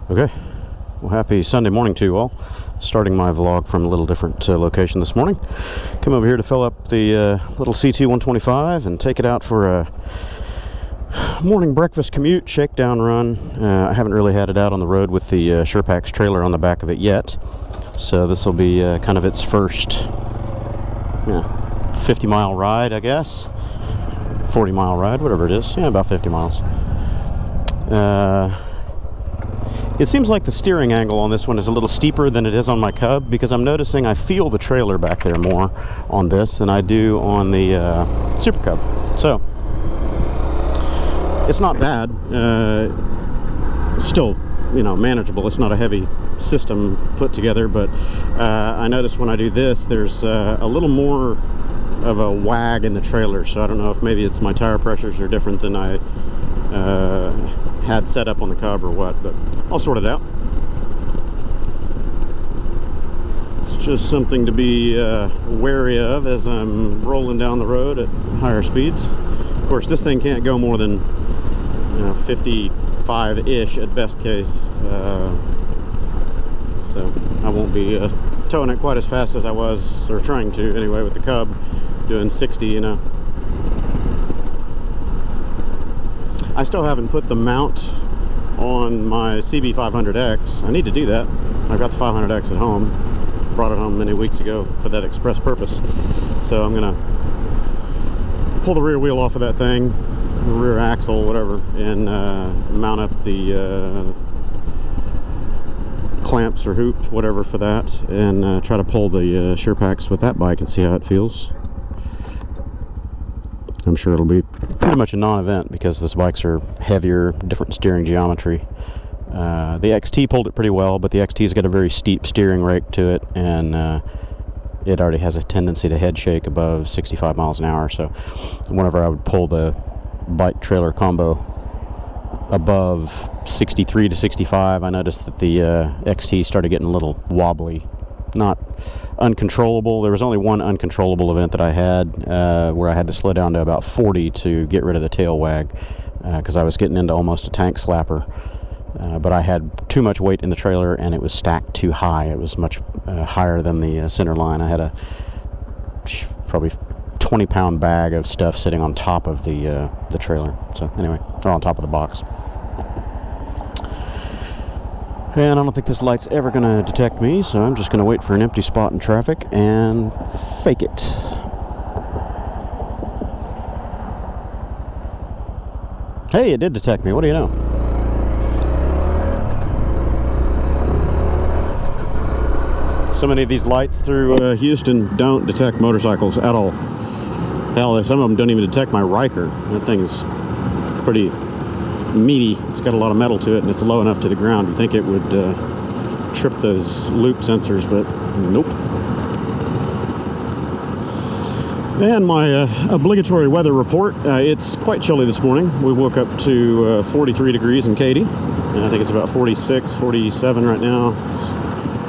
Okay, well, happy Sunday morning to you all. Starting my vlog from a little different location this morning. Come over here to fill up the little CT125 and take it out for a morning breakfast commute, shakedown run. I haven't really had it out on the road with the SherpaX trailer on the back of it yet, so this will be kind of its first 50-mile ride, I guess. 40-mile ride, whatever it is. Yeah, about 50 miles. It seems like the steering angle on this one is a little steeper than it is on my Cub, because I'm noticing I feel the trailer back there more on this than I do on the Super Cub. So it's not bad. Still, manageable. It's not a heavy system put together, but I notice when I do this, there's a little more of a wag in the trailer. So I don't know if maybe it's my tire pressures are different than I had set up on the Cub or what, but I'll sort it out. It's just something to be wary of as I'm rolling down the road at higher speeds. Of course, this thing can't go more than 55-ish at best case, so I won't be towing it quite as fast as I was, or trying to anyway, with the Cub, doing 60, I still haven't put the mount on my CB500X. I need to do that. I've got the 500X at home. Brought it home many weeks ago for that express purpose. So I'm gonna pull the rear wheel off of that thing, the rear axle, whatever, and mount up the clamps or hoops, whatever, for that, and try to pull the SherpaX with that bike and see how it feels. I'm sure it'll be pretty much a non-event because these bikes are heavier, different steering geometry. The XT pulled it pretty well, but the XT's got a very steep steering rake to it, and it already has a tendency to head shake above 65 miles an hour. So whenever I would pull the bike trailer combo above 63 to 65, I noticed that the XT started getting a little wobbly. Not uncontrollable. There was only one uncontrollable event that I had where I had to slow down to about 40 to get rid of the tail wag, because I was getting into almost a tank slapper. But I had too much weight in the trailer and it was stacked too high. It was much higher than the center line. I had a probably 20-pound bag of stuff sitting on top of the trailer. So anyway, or on top of the box. And I don't think this light's ever going to detect me, so I'm just going to wait for an empty spot in traffic and fake it. Hey, it did detect me. What do you know? So many of these lights through Houston don't detect motorcycles at all. Hell, some of them don't even detect my Riker. That thing is pretty meaty. It's got a lot of metal to it, and it's low enough to the ground. You think it would trip those loop sensors, but nope. And my obligatory weather report. It's quite chilly this morning. We woke up to 43 degrees in Katy, and I think it's about 46, 47 right now. It's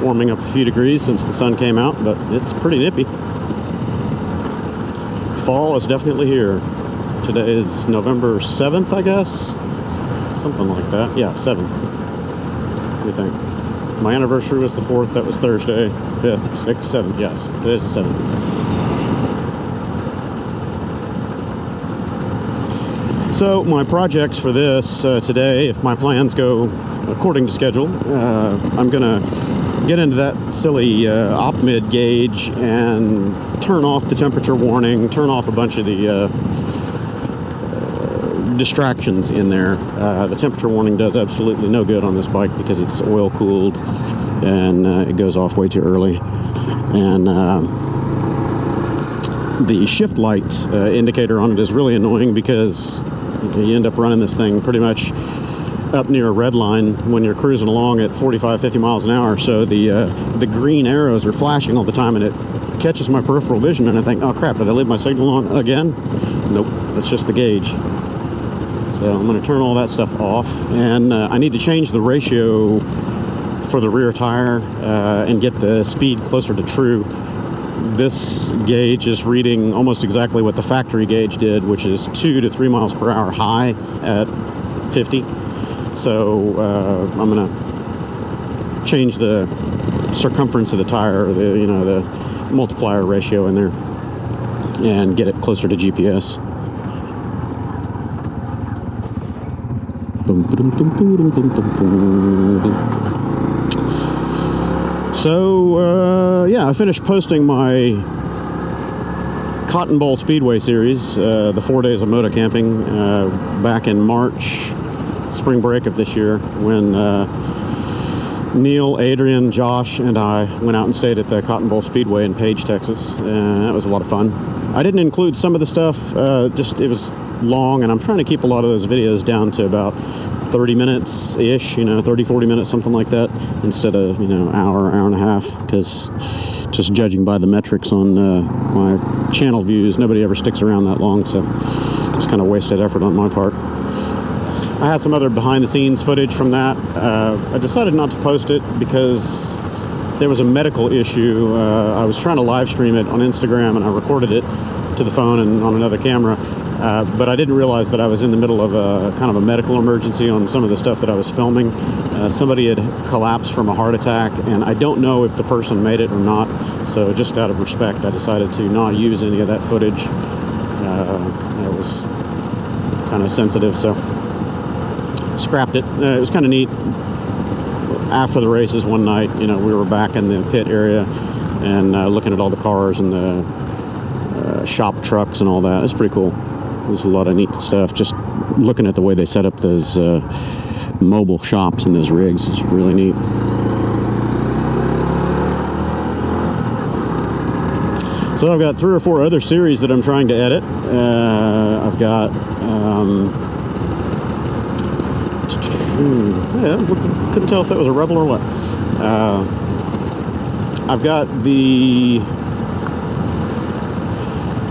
warming up a few degrees since the sun came out, but it's pretty nippy. Fall is definitely here. Today is November 7th, I guess. Something like that. Yeah, 7th. What do you think? My anniversary was the 4th. That was Thursday. 5th, 6th, 7th. Yes, it is the 7th. So my projects for this today, if my plans go according to schedule, I'm going to get into that silly op-mid gauge and turn off the temperature warning, turn off a bunch of the distractions in there. The temperature warning does absolutely no good on this bike because it's oil cooled, and it goes off way too early. And the shift light indicator on it is really annoying because you end up running this thing pretty much up near a red line when you're cruising along at 45-50 miles an hour. So the green arrows are flashing all the time, and it catches my peripheral vision, and I think, oh crap, did I leave my signal on again? Nope, that's just the gauge. So I'm going to turn all that stuff off, and I need to change the ratio for the rear tire and get the speed closer to true. This gauge is reading almost exactly what the factory gauge did, which is 2 to 3 miles per hour high at 50. So I'm going to change the circumference of the tire, or the, you know, the multiplier ratio in there, and get it closer to GPS. So yeah, I finished posting my Cannonbal Speedway series, the 4 days of motocamping, back in March, spring break of this year, when Neil, Adrian, Josh, and I went out and stayed at the Cannonbal Speedway in Page, Texas, and that was a lot of fun. I didn't include some of the stuff, just it was long, and I'm trying to keep a lot of those videos down to about 30 minutes-ish, you know, 30, 40 minutes, something like that, instead of, you know, hour and a half, because just judging by the metrics on my channel views, nobody ever sticks around that long, so just kind of wasted effort on my part. I had some other behind-the-scenes footage from that. I decided not to post it because there was a medical issue. I was trying to live stream it on Instagram, and I recorded it to the phone and on another camera. But I didn't realize that I was in the middle of a kind of a medical emergency on some of the stuff that I was filming. Somebody had collapsed from a heart attack, and I don't know if the person made it or not. So just out of respect, I decided to not use any of that footage. It was kind of sensitive, so scrapped it. It was kind of neat. After the races one night, you know, we were back in the pit area and looking at all the cars and the shop trucks and all that. It's pretty cool. There's a lot of neat stuff. Just looking at the way they set up those mobile shops and those rigs is really neat. So I've got 3 or 4 other series that I'm trying to edit. I've got couldn't tell if that was a Rebel or what. I've got the,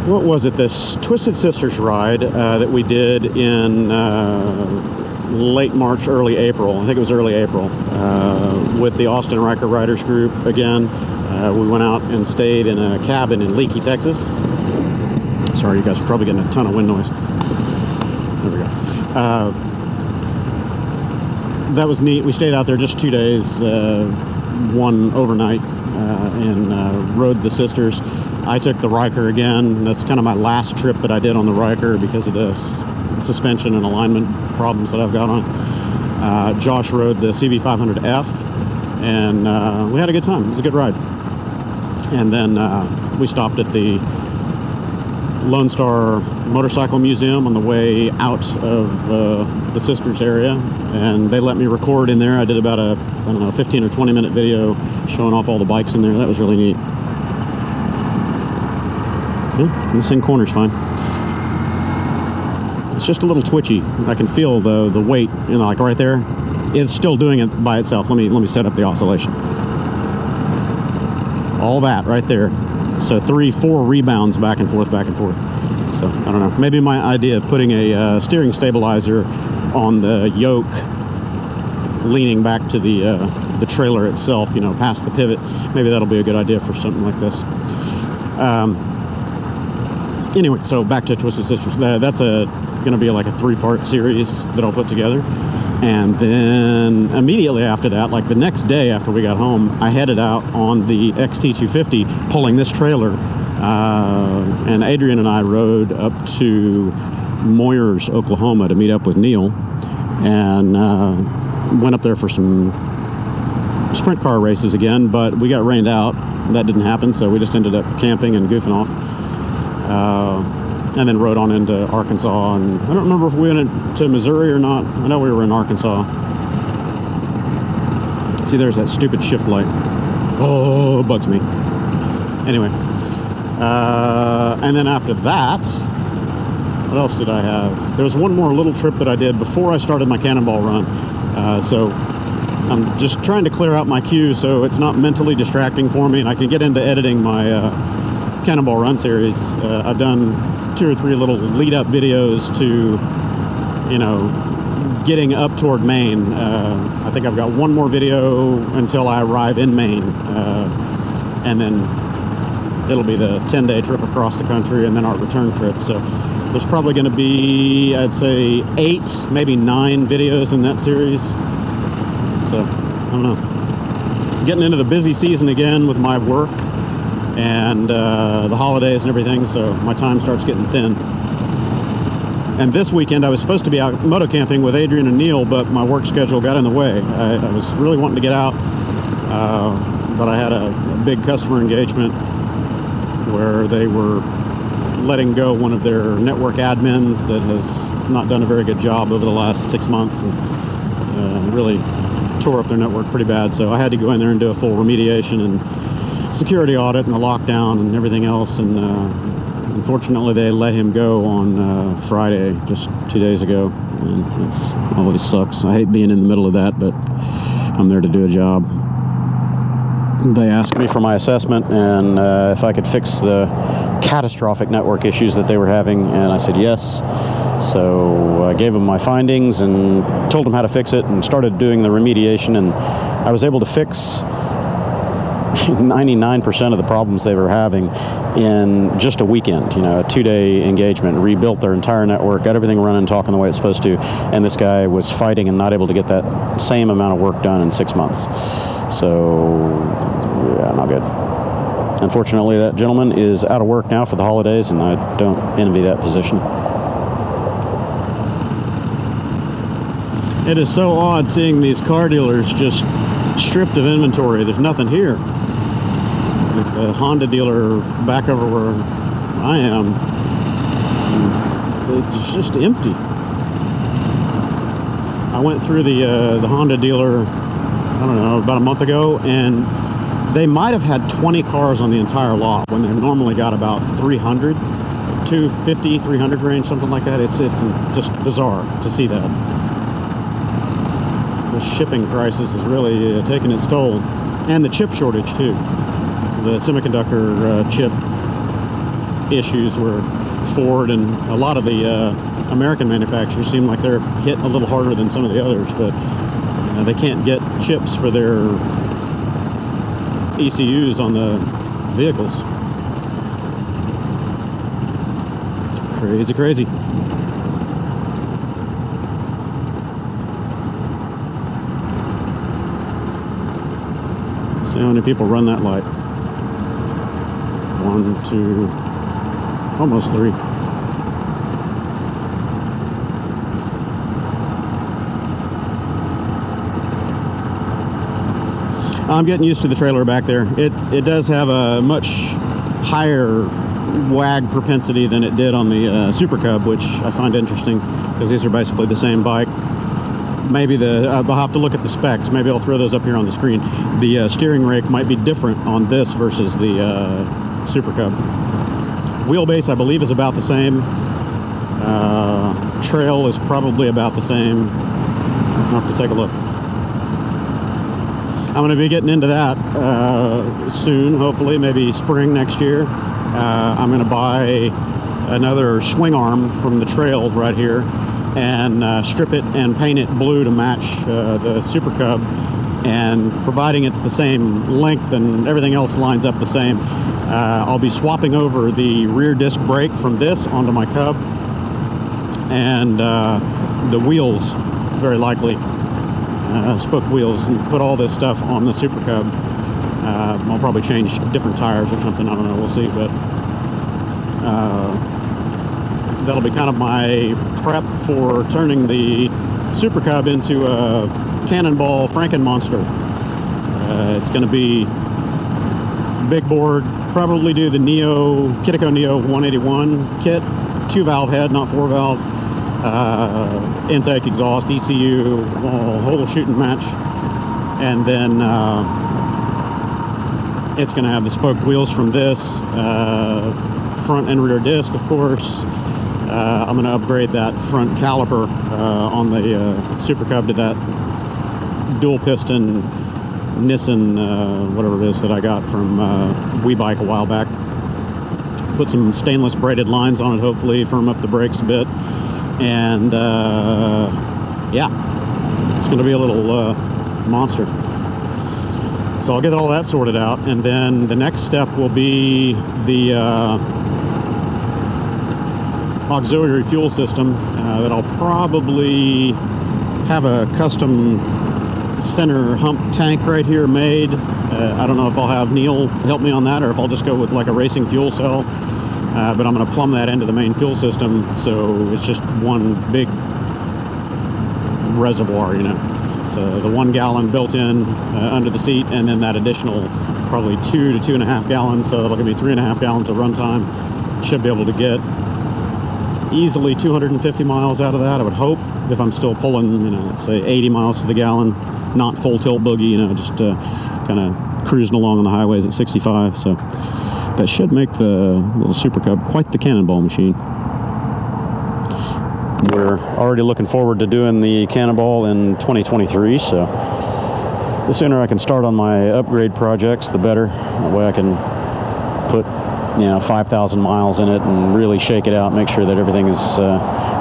what was it, this Twisted Sisters ride that we did in late March, early April. I think it was early April, with the Austin Riker Riders Group again. We went out and stayed in a cabin in Leakey, Texas. Sorry, you guys are probably getting a ton of wind noise. There we go. That was neat. We stayed out there just 2 days, one overnight, and rode the Sisters. I took the Riker again. That's kind of my last trip that I did on the Riker because of the suspension and alignment problems that I've got on. Josh rode the CB500F, and we had a good time. It was a good ride. And then we stopped at the Lone Star Motorcycle Museum on the way out of the Sisters area, and they let me record in there. I did about a, I don't know, 15 or 20 minute video showing off all the bikes in there. That was really neat. Yeah, this in corner's fine. It's just a little twitchy. I can feel the weight, you know, like right there. It's still doing it by itself. Let me set up the oscillation. All that right there. So 3, 4 rebounds back and forth, back and forth. So I don't know. Maybe my idea of putting a steering stabilizer on the yoke, leaning back to the trailer itself, you know, past the pivot. Maybe that'll be a good idea for something like this. Anyway, so back to Twisted Sisters. That's going to be like a 3-part series that I'll put together. And then immediately after that, like the next day after we got home, I headed out on the XT250 pulling this trailer. And Adrian and I rode up to Moyers, Oklahoma to meet up with Neil. And went up there for some sprint car races again, but we got rained out. That didn't happen, so we just ended up camping and goofing off. And then rode on into Arkansas, and I don't remember if we went to Missouri or not. I know we were in Arkansas. See, there's that stupid shift light. Oh, it bugs me. Anyway, and then after that, what else did I have? There was one more little trip that I did before I started my Cannonball run. So I'm just trying to clear out my queue so it's not mentally distracting for me, and I can get into editing my Cannonball run series. I've done 2 or 3 little lead-up videos to, you know, getting up toward Maine. I think I've got one more video until I arrive in Maine, and then it'll be the 10-day trip across the country and then our return trip. So there's probably going to be, I'd say, 8, maybe 9 videos in that series. So I don't know. getting into the busy season again with my work and the holidays and everything, so my time starts getting thin. And this weekend I was supposed to be out motocamping with Adrian and Neil, but my work schedule got in the way. I was really wanting to get out, but I had a big customer engagement where they were letting go one of their network admins that has not done a very good job over the last 6 months, and really tore up their network pretty bad. So I had to go in there and do a full remediation and security audit and a lockdown and everything else. And unfortunately, they let him go on Friday, just 2 days ago. And it always sucks. I hate being in the middle of that, but I'm there to do a job. They asked me for my assessment and if I could fix the catastrophic network issues that they were having, and I said yes. So I gave them my findings and told them how to fix it and started doing the remediation, and I was able to fix 99% of the problems they were having in just a weekend. You know, a 2-day engagement, rebuilt their entire network, got everything running, talking the way it's supposed to, and this guy was fighting and not able to get that same amount of work done in 6 months. So yeah, not good. Unfortunately, that gentleman is out of work now for the holidays, and I don't envy that position. It is so odd seeing these car dealers just stripped of inventory. There's nothing here. Like the Honda dealer back over where I am, it's just empty. I went through the Honda dealer, I don't know, about a month ago, and they might have had 20 cars on the entire lot when they've normally got about 300, 250, 300 range, something like that. It's just bizarre to see that. The shipping crisis is really taking its toll, and the chip shortage too. The semiconductor chip issues where Ford and a lot of the American manufacturers seem like they're hit a little harder than some of the others, but they can't get chips for their ECUs on the vehicles. Crazy, crazy. See how many people run that light. 1, 2, almost 3. I'm getting used to the trailer back there. It does have a much higher wag propensity than it did on the Super Cub, which I find interesting because these are basically the same bike. Maybe I'll have to look at the specs. Maybe I'll throw those up here on the screen. The steering rake might be different on this versus the Super Cub. Wheelbase, I believe, is about the same. Trail is probably about the same. I'll have to take a look. I'm going to be getting into that soon, hopefully, maybe spring next year. I'm going to buy another swing arm from the trail right here and strip it and paint it blue to match the Super Cub. And providing it's the same length and everything else lines up the same, I'll be swapping over the rear disc brake from this onto my Cub, and the wheels, very likely. Spoke wheels, and put all this stuff on the Super Cub. I'll probably change different tires or something, I don't know, we'll see, but that'll be kind of my prep for turning the Super Cub into a Cannonball Frankenmonster. It's going to be big board, probably do the Kitico Neo 181 kit, 2-valve head, not 4-valve. Intake, exhaust, ECU, whole shooting match, and then it's going to have the spoked wheels from this, front and rear disc, of course. I'm going to upgrade that front caliper on the Super Cub to that dual piston Nissan, whatever it is that I got from WeBike a while back. Put some stainless braided lines on it, hopefully firm up the brakes a bit. And yeah, it's going to be a little monster. So I'll get all that sorted out, and then the next step will be the auxiliary fuel system that I'll probably have a custom center hump tank right here made. I don't know if I'll have Neil help me on that or if I'll just go with like a racing fuel cell. But I'm going to plumb that into the main fuel system, so it's just one big reservoir, you know. So the 1 gallon built in under the seat, and then that additional probably 2 to 2.5 gallons, so that'll give me 3.5 gallons of runtime. Should be able to get easily 250 miles out of that, I would hope, if I'm still pulling, you know, let's say 80 miles to the gallon, not full tilt boogie, you know, just kind of cruising along on the highways at 65. So that should make the little Super Cub quite the Cannonball machine. We're already looking forward to doing the Cannonball in 2023, so the sooner I can start on my upgrade projects, the better. That way I can put, you know, 5,000 miles in it and really shake it out, make sure that everything is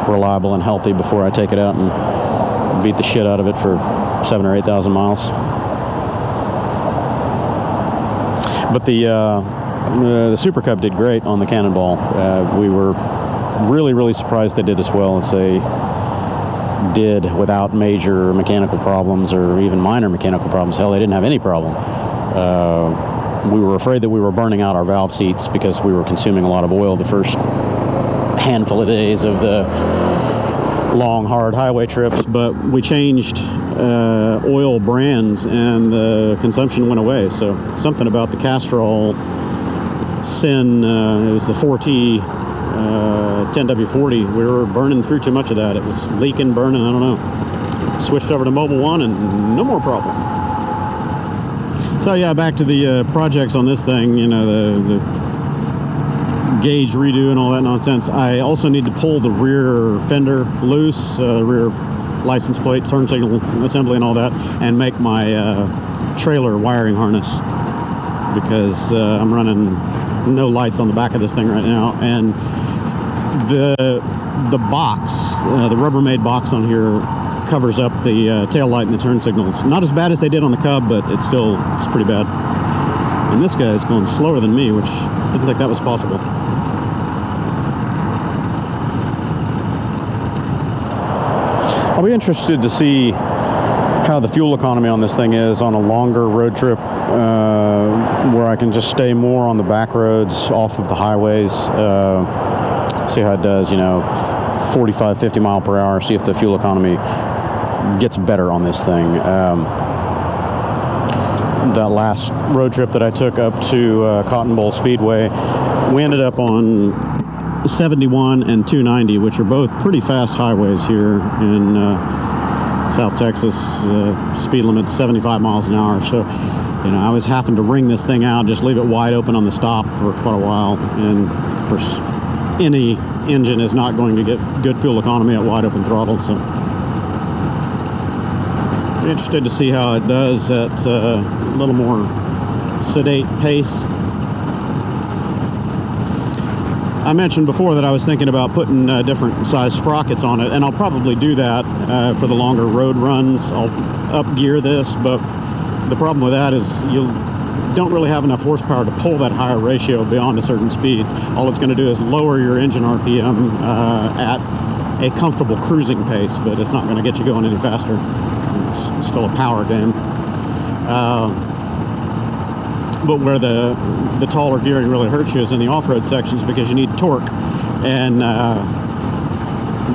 reliable and healthy before I take it out and beat the shit out of it for 7,000 or 8,000 miles. But the Super Cub did great on the Cannonball. We were really surprised they did as well as they did without major mechanical problems or even minor mechanical problems. Hell, they didn't have any problem. We were afraid that we were burning out our valve seats because we were consuming a lot of oil the first handful of days of the long, hard highway trips, but we changed oil brands and the consumption went away. So something about the Castrol Sin, it was the 4T 10W40, we were burning through too much of that. It was leaking, burning, I don't know. Switched over to Mobile One and no more problem. So yeah, back to the projects on this thing, you know, the gauge redo and all that nonsense. I also need to pull the rear fender loose, rear license plate, turn signal assembly and all that, and make my trailer wiring harness, because I'm running no lights on the back of this thing right now, and the box, the Rubbermaid box on here covers up the tail light and the turn signals. Not as bad as they did on the Cub, but it's pretty bad. And this guy is going slower than me, which I didn't think that was possible. I'll be interested to see how the fuel economy on this thing is on a longer road trip, where I can just stay more on the back roads off of the highways, see how it does, you know, 45, 50 mile per hour, see if the fuel economy gets better on this thing. That last road trip that I took up to Cotton Bowl Speedway, we ended up on 71 and 290, which are both pretty fast highways here in South Texas. Speed limit's 75 miles an hour, so you know, I was having to wring this thing out, just leave it wide open on the stop for quite a while. And of course, any engine is not going to get good fuel economy at wide open throttle, so I'm interested to see how it does at a little more sedate pace. I mentioned before that I was thinking about putting different size sprockets on it, and I'll probably do that for the longer road runs. I'll up gear this, but the problem with that is you don't really have enough horsepower to pull that higher ratio beyond a certain speed. All it's going to do is lower your engine RPM at a comfortable cruising pace, but it's not going to get you going any faster. It's still a power game. But where the taller gearing really hurts you is in the off-road sections, because you need torque, and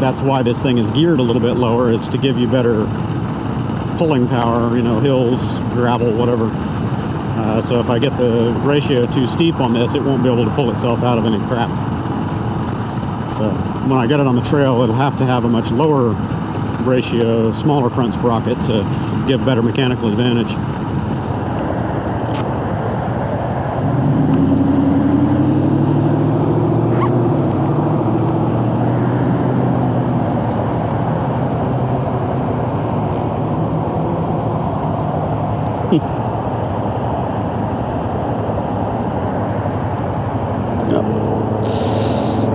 that's why this thing is geared a little bit lower. It's to give you better pulling power, you know, hills, gravel, whatever. So if I get the ratio too steep on this, it won't be able to pull itself out of any crap. So when I get it on the trail, it'll have to have a much lower ratio, smaller front sprocket to give better mechanical advantage.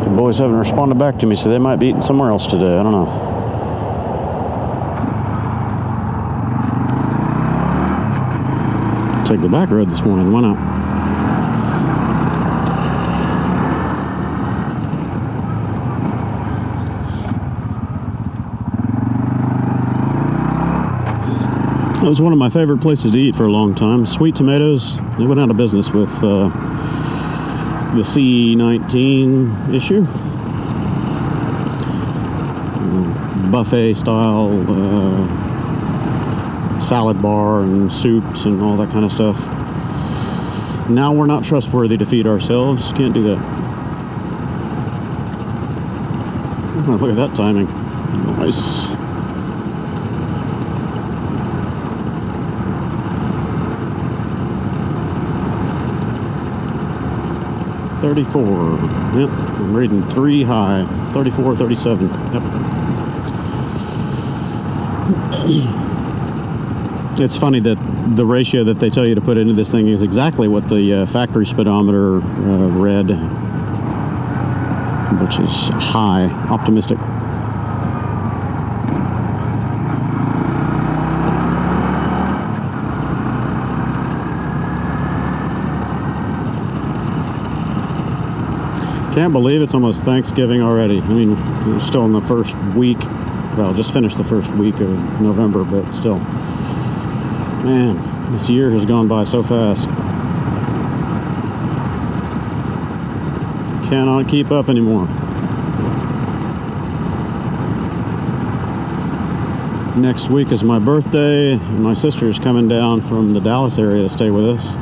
The boys haven't responded back to me, so they might be eating somewhere else today. I don't know. Take the back road this morning. Why not? It was one of my favorite places to eat for a long time. Sweet Tomatoes, they went out of business with the C19 issue. Buffet style salad bar and soups and all that kind of stuff. Now we're not trustworthy to feed ourselves. Can't do that. Oh, look at that timing. Nice. $34. Yep, I'm reading 3 high. 34, 37. Yep. It's funny that the ratio that they tell you to put into this thing is exactly what the factory speedometer read, which is high, optimistic. Can't believe it's almost Thanksgiving already. I mean, we're still in the first week. Well, just finished the first week of November, but still. Man, this year has gone by so fast. Cannot keep up anymore. Next week is my birthday, and my sister is coming down from the Dallas area to stay with us.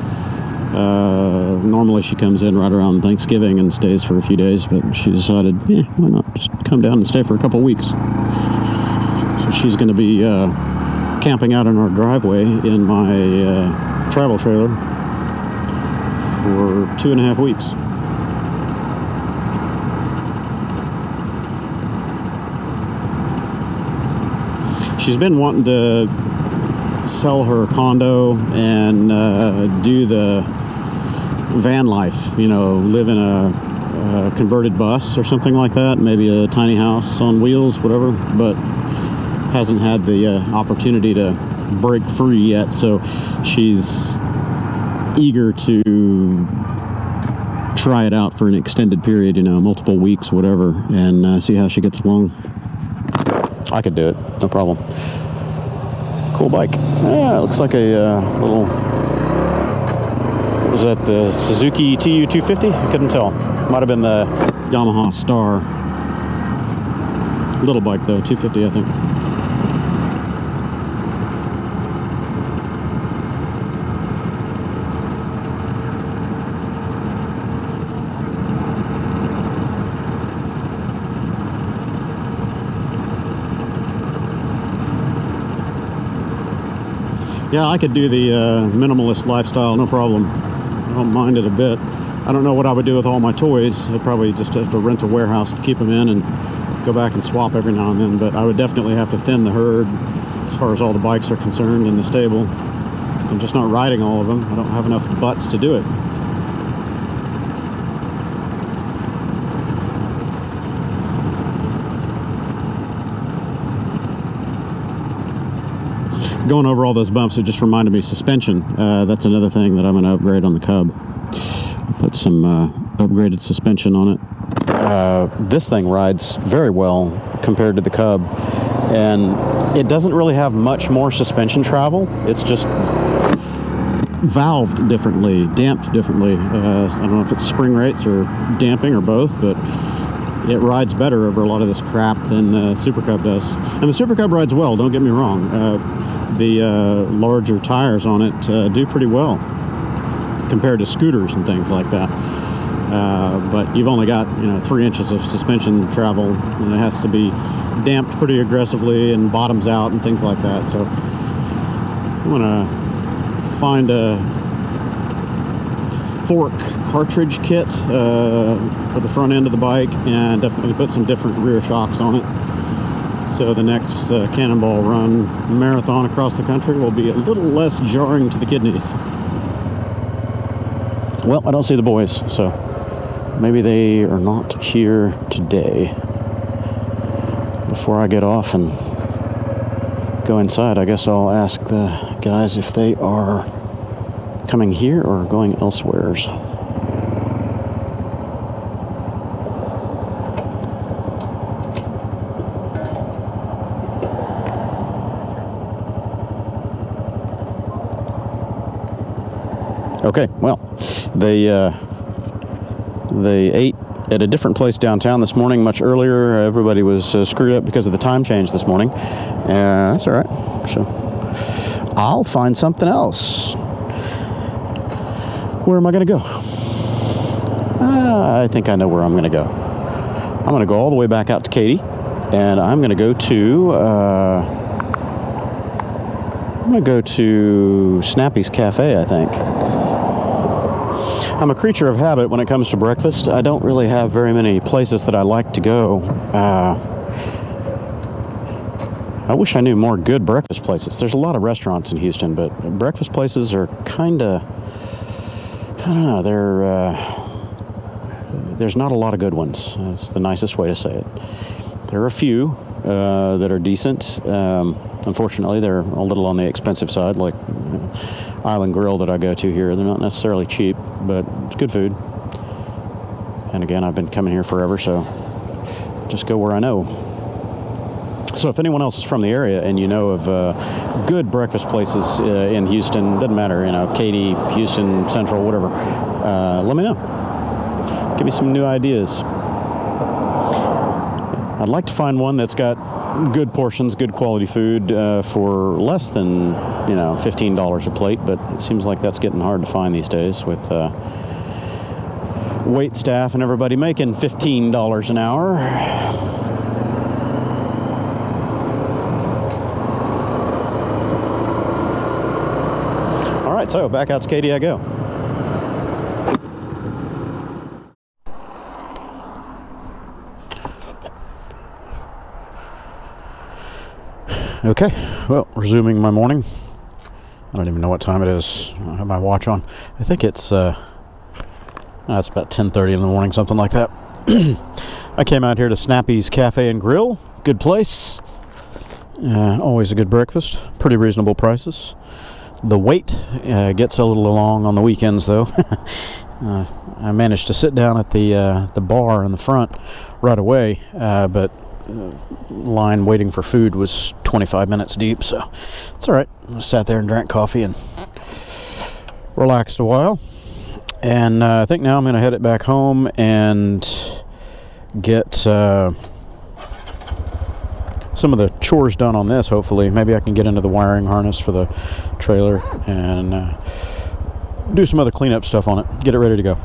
Normally she comes in right around Thanksgiving and stays for a few days, but she decided, why not just come down and stay for a couple weeks. So she's going to be camping out in our driveway in my travel trailer for 2.5 weeks. She's been wanting to sell her condo and do the van life, live in a converted bus or something like that, maybe a tiny house on wheels, whatever, but hasn't had the opportunity to break free yet, so she's eager to try it out for an extended period, multiple weeks, whatever, and see how she gets along. I could do it, no problem. Cool bike. Yeah, it looks like a little, what was that, the Suzuki TU250? I couldn't tell. Might have been the Yamaha Star. Little bike though, 250 I think. Yeah, I could do the minimalist lifestyle, no problem. I don't mind it a bit. I don't know what I would do with all my toys. I'd probably just have to rent a warehouse to keep them in and go back and swap every now and then, but I would definitely have to thin the herd as far as all the bikes are concerned in the stable. So I'm just not riding all of them. I don't have enough butts to do it. Going over all those bumps, it just reminded me suspension. That's another thing that I'm going to upgrade on the Cub. Put some upgraded suspension on it. This thing rides very well compared to the Cub, and it doesn't really have much more suspension travel. It's just valved differently, damped differently. I don't know if it's spring rates or damping or both, but it rides better over a lot of this crap than the Super Cub does. And the Super Cub rides well, don't get me wrong. The larger tires on it do pretty well compared to scooters and things like that. But you've only got 3 inches of suspension travel, and it has to be damped pretty aggressively and bottoms out and things like that. So I'm gonna find a fork cartridge kit for the front end of the bike, and definitely put some different rear shocks on it. So the next Cannonball run marathon across the country will be a little less jarring to the kidneys. Well, I don't see the boys, so maybe they are not here today. Before I get off and go inside, I guess I'll ask the guys if they are coming here or going elsewheres. Okay, well, they ate at a different place downtown this morning, much earlier. Everybody was screwed up because of the time change this morning. That's all right. So I'll find something else. Where am I going to go? I think I know where I'm going to go. I'm going to go all the way back out to Katy, and I'm going to go to Snappy's Cafe, I think. I'm a creature of habit when it comes to breakfast. I don't really have very many places that I like to go. I wish I knew more good breakfast places. There's a lot of restaurants in Houston, but breakfast places are kind of, I don't know, there's not a lot of good ones. That's the nicest way to say it. There are a few that are decent. Unfortunately, they're a little on the expensive side, like Island Grill that I go to here. They're not necessarily cheap, but it's good food. And again, I've been coming here forever, so just go where I know. So if anyone else is from the area and you know of good breakfast places in Houston, doesn't matter, Katy, Houston, Central, whatever, let me know. Give me some new ideas. I'd like to find one that's got good portions, good quality food for less than, $15 a plate, but it seems like that's getting hard to find these days with wait staff and everybody making $15 an hour. All right, so back out to Katy I go. Okay, well, resuming my morning. I don't even know what time it is. I don't have my watch on. I think it's about 10:30 in the morning, something like that. I came out here to Snappy's Cafe and Grill. Good place. Always a good breakfast. Pretty reasonable prices. The wait gets a little long on the weekends, though. I managed to sit down at the bar in the front right away, but line waiting for food was 25 minutes deep, so it's all right. I sat there and drank coffee and relaxed a while, and I think now I'm going to head it back home and get some of the chores done on this. Hopefully, maybe I can get into the wiring harness for the trailer and do some other cleanup stuff on it, get it ready to go.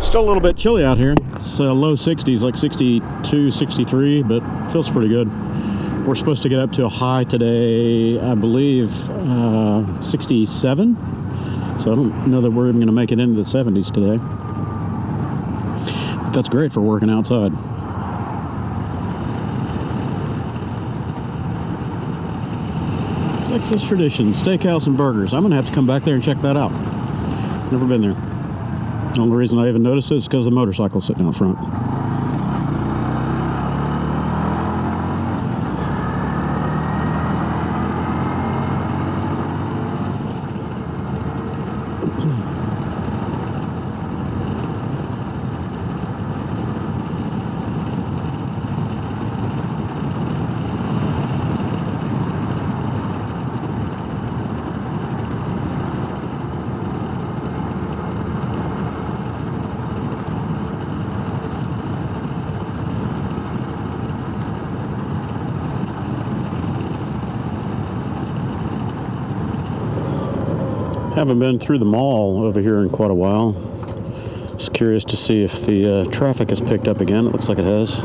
Still a little bit chilly out here. It's low 60s, like 62, 63, but feels pretty good. We're supposed to get up to a high today, I believe, 67. So I don't know that we're even going to make it into the 70s today. But that's great for working outside. Texas tradition, steakhouse and burgers. I'm going to have to come back there and check that out. Never been there. The only reason I even noticed it is because the motorcycle's sitting out front. Haven't been through the mall over here in quite a while. Just curious to see if the traffic has picked up again. It looks like it has.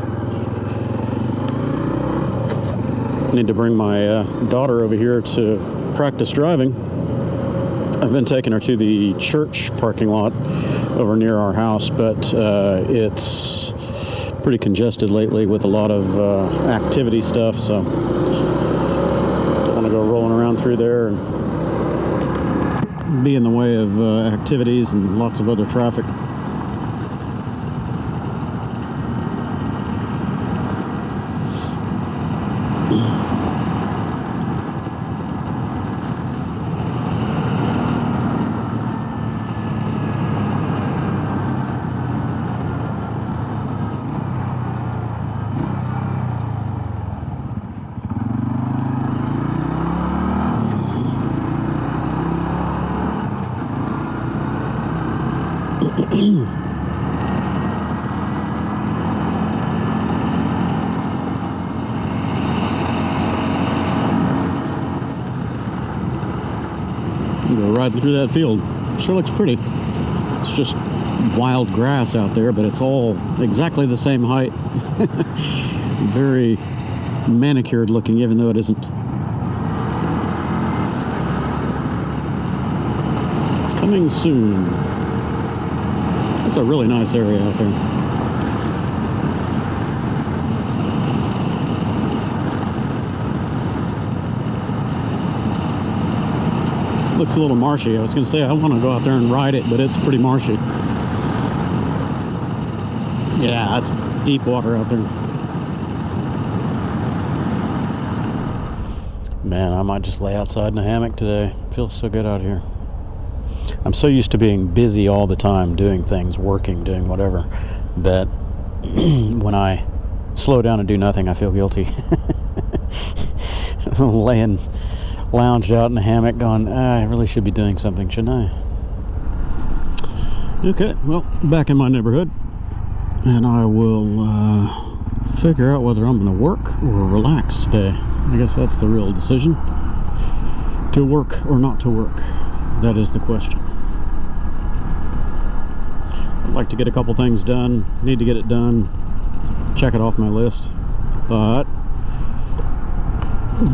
Need to bring my daughter over here to practice driving. I've been taking her to the church parking lot over near our house, but it's pretty congested lately with a lot of activity stuff, so don't want to go rolling around through there and be in the way of activities and lots of other traffic. riding through that field. Sure looks pretty. It's just wild grass out there, but it's all exactly the same height. Very manicured looking, even though it isn't. Coming soon. It's a really nice area out there. Looks a little marshy. I was going to say I want to go out there and ride it, but it's pretty marshy. Yeah, it's deep water out there. Man, I might just lay outside in a hammock today. Feels so good out here. I'm so used to being busy all the time, doing things, working, doing whatever, that when I slow down and do nothing, I feel guilty. Laying lounged out in the hammock going, I really should be doing something, shouldn't I? Okay, well, back in my neighborhood, and I will figure out whether I'm going to work or relax today. I guess that's the real decision. To work or not to work. That is the question. I'd like to get a couple things done. Need to get it done. Check it off my list. But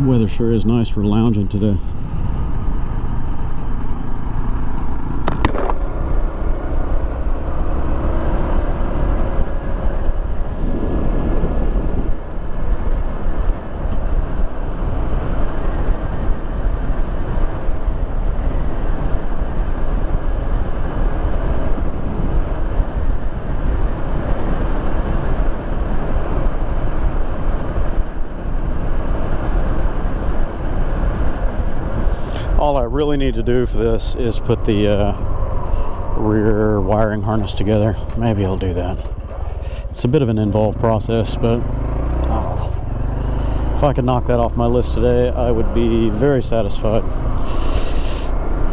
weather sure is nice for lounging today. All I really need to do for this is put the rear wiring harness together. Maybe I'll do that. It's a bit of an involved process, but if I could knock that off my list today, I would be very satisfied.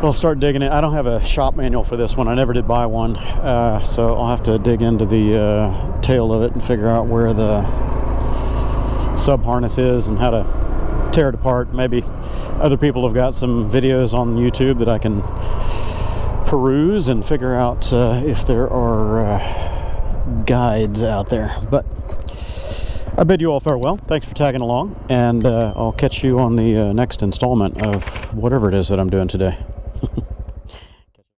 I'll start digging it. I don't have a shop manual for this one. I never did buy one, so I'll have to dig into the tail of it and figure out where the sub harness is and how to tear it apart. Maybe other people have got some videos on YouTube that I can peruse and figure out if there are guides out there. But I bid you all farewell. Thanks for tagging along, and I'll catch you on the next installment of whatever it is that I'm doing today.